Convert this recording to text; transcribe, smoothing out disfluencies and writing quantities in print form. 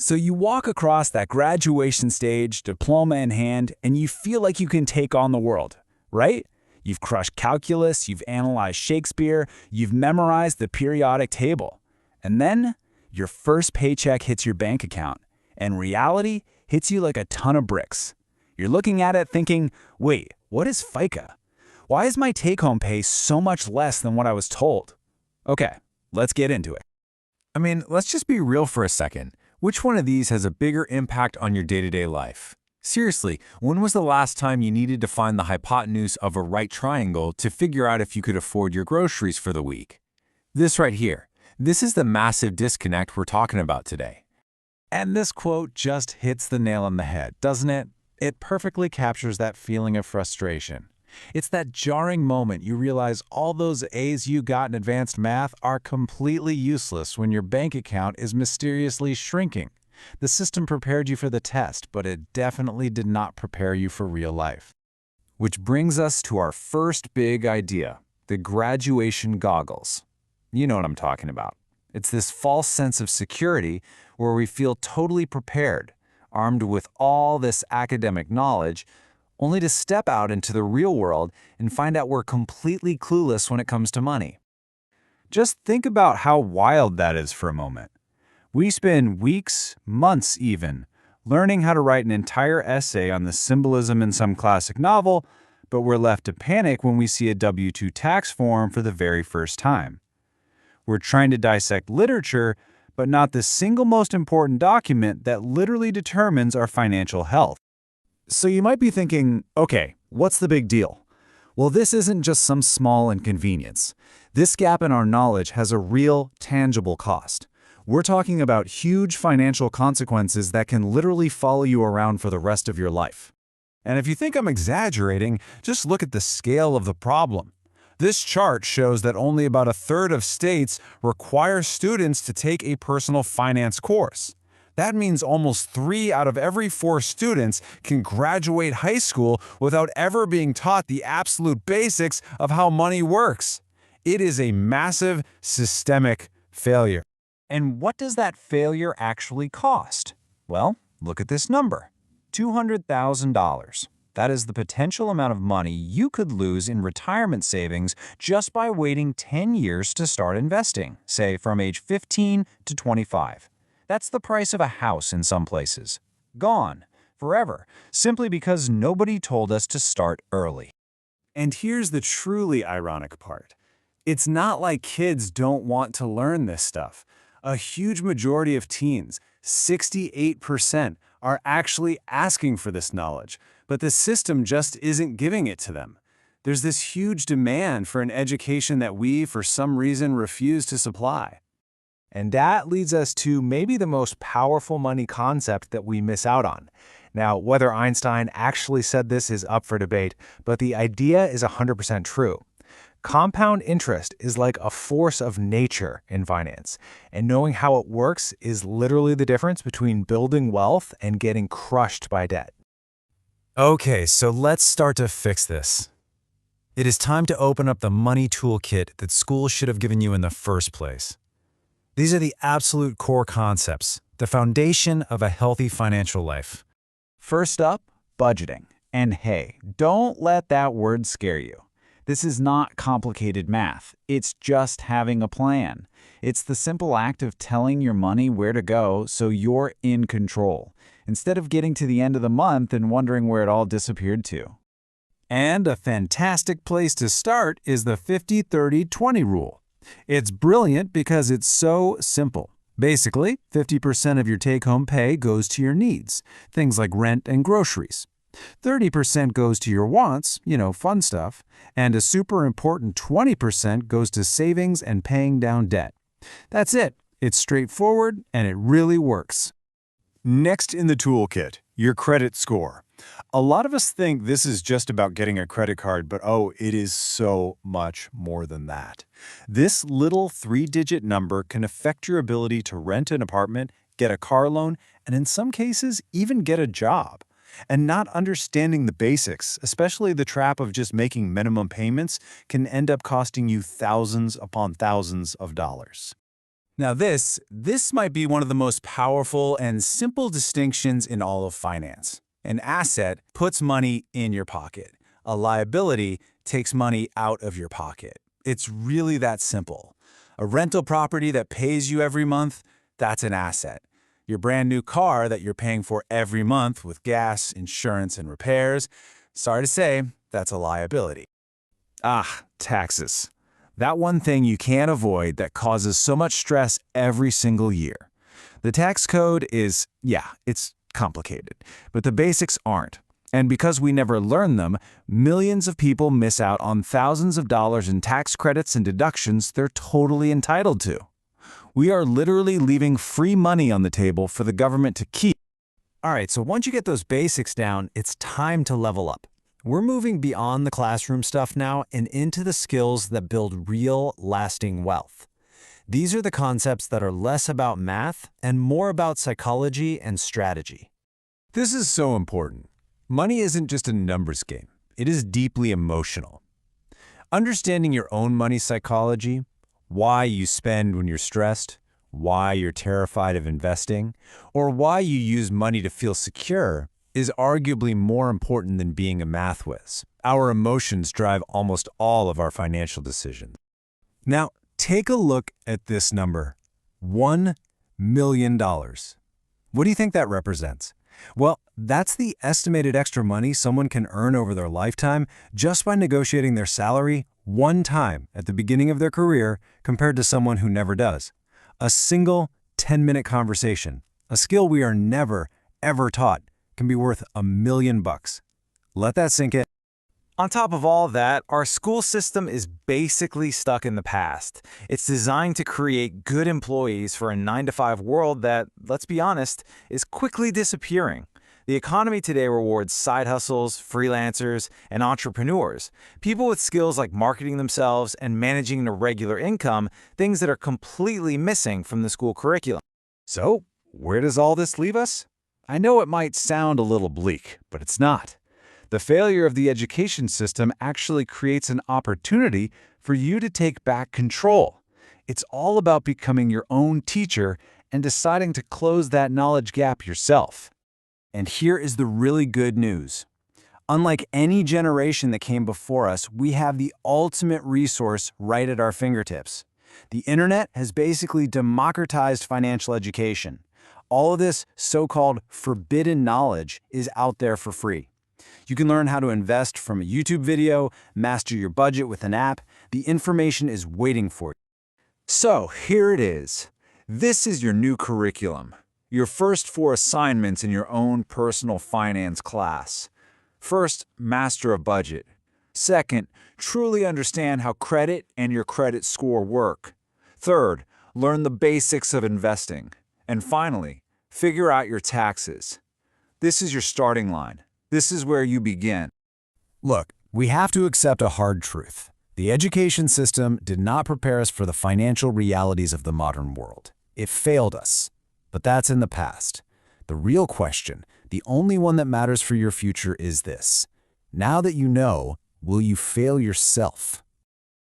So you walk across that graduation stage, diploma in hand, and you feel like you can take on the world, right? You've crushed calculus, you've analyzed Shakespeare, you've memorized the periodic table. And then your first paycheck hits your bank account, and reality hits you like a ton of bricks. You're looking at it thinking, wait, what is FICA? Why is my take-home pay so much less than what I was told? Okay, let's get into it. I mean, let's just be real for a second. Which one of these has a bigger impact on your day-to-day life? Seriously, when was the last time you needed to find the hypotenuse of a right triangle to figure out if you could afford your groceries for the week? This right here. This is the massive disconnect we're talking about today. And this quote just hits the nail on the head, doesn't it? It perfectly captures that feeling of frustration. It's that jarring moment you realize all those A's you got in advanced math are completely useless when your bank account is mysteriously shrinking. The system prepared you for the test, but it definitely did not prepare you for real life. Which brings us to our first big idea, the graduation goggles. You know what I'm talking about. It's this false sense of security where we feel totally prepared, armed with all this academic knowledge, only to step out into the real world and find out we're completely clueless when it comes to money. Just think about how wild that is for a moment. We spend weeks, months even, learning how to write an entire essay on the symbolism in some classic novel, but we're left to panic when we see a W-2 tax form for the very first time. We're trying to dissect literature, but not the single most important document that literally determines our financial health. So you might be thinking, okay, what's the big deal? Well, this isn't just some small inconvenience. This gap in our knowledge has a real, tangible cost. We're talking about huge financial consequences that can literally follow you around for the rest of your life. And if you think I'm exaggerating, just look at the scale of the problem. This chart shows that only about a third of states require students to take a personal finance course. That means almost 3 out of every 4 students can graduate high school without ever being taught the absolute basics of how money works. It is a massive systemic failure. And what does that failure actually cost? Well, look at this number, $200,000. That is the potential amount of money you could lose in retirement savings just by waiting 10 years to start investing, say from age 15 to 25. That's the price of a house in some places. Gone, forever, simply because nobody told us to start early. And here's the truly ironic part. It's not like kids don't want to learn this stuff. A huge majority of teens, 68%, are actually asking for this knowledge, but the system just isn't giving it to them. There's this huge demand for an education that we, for some reason, refuse to supply. And that leads us to maybe the most powerful money concept that we miss out on. Now, whether Einstein actually said this is up for debate, but the idea is 100% true. Compound interest is like a force of nature in finance, and knowing how it works is literally the difference between building wealth and getting crushed by debt. Okay, so let's start to fix this. It is time to open up the money toolkit that schools should have given you in the first place. These are the absolute core concepts, the foundation of a healthy financial life. First up, budgeting. And hey, don't let that word scare you. This is not complicated math. It's just having a plan. It's the simple act of telling your money where to go so you're in control, instead of getting to the end of the month and wondering where it all disappeared to. And a fantastic place to start is the 50-30-20 rule. It's brilliant because it's so simple. Basically, 50% of your take-home pay goes to your needs, things like rent and groceries. 30% goes to your wants, fun stuff, and a super important 20% goes to savings and paying down debt. That's it. It's straightforward, and it really works. Next in the toolkit, your credit score. A lot of us think this is just about getting a credit card, but it is so much more than that. This little 3-digit number can affect your ability to rent an apartment, get a car loan, and in some cases, even get a job. And not understanding the basics, especially the trap of just making minimum payments, can end up costing you thousands upon thousands of dollars. Now this might be one of the most powerful and simple distinctions in all of finance. An asset puts money in your pocket. A liability takes money out of your pocket. It's really that simple. A rental property that pays you every month, that's an asset. Your brand new car that you're paying for every month with gas, insurance, and repairs, sorry to say, that's a liability. Taxes. That one thing you can't avoid that causes so much stress every single year. The tax code is, it's complicated, but the basics aren't. And because we never learn them, millions of people miss out on thousands of dollars in tax credits and deductions they're totally entitled to. We are literally leaving free money on the table for the government to keep. All right, so once you get those basics down, it's time to level up. We're moving beyond the classroom stuff now and into the skills that build real, lasting wealth. These are the concepts that are less about math and more about psychology and strategy. This is so important. Money isn't just a numbers game. It is deeply emotional. Understanding your own money psychology, why you spend when you're stressed, why you're terrified of investing, or why you use money to feel secure is arguably more important than being a math whiz. Our emotions drive almost all of our financial decisions. Now, take a look at this number, $1 million. What do you think that represents? Well, that's the estimated extra money someone can earn over their lifetime just by negotiating their salary one time at the beginning of their career compared to someone who never does. A single 10-minute conversation, a skill we are never, ever taught, can be worth $1 million. Let that sink in. On top of all that, our school system is basically stuck in the past. It's designed to create good employees for a 9-to-5 world that, let's be honest, is quickly disappearing. The economy today rewards side hustles, freelancers, and entrepreneurs, people with skills like marketing themselves and managing an irregular income, things that are completely missing from the school curriculum. So, where does all this leave us? I know it might sound a little bleak, but it's not. The failure of the education system actually creates an opportunity for you to take back control. It's all about becoming your own teacher and deciding to close that knowledge gap yourself. And here is the really good news. Unlike any generation that came before us, we have the ultimate resource right at our fingertips. The internet has basically democratized financial education. All of this so-called forbidden knowledge is out there for free. You can learn how to invest from a YouTube video, master your budget with an app. The information is waiting for you. So here it is. This is your new curriculum. Your first 4 assignments in your own personal finance class. First, master a budget. Second, truly understand how credit and your credit score work. Third, learn the basics of investing. And finally, figure out your taxes. This is your starting line. This is where you begin. Look, we have to accept a hard truth. The education system did not prepare us for the financial realities of the modern world. It failed us. But that's in the past. The real question, the only one that matters for your future, is this. Now that you know, will you fail yourself?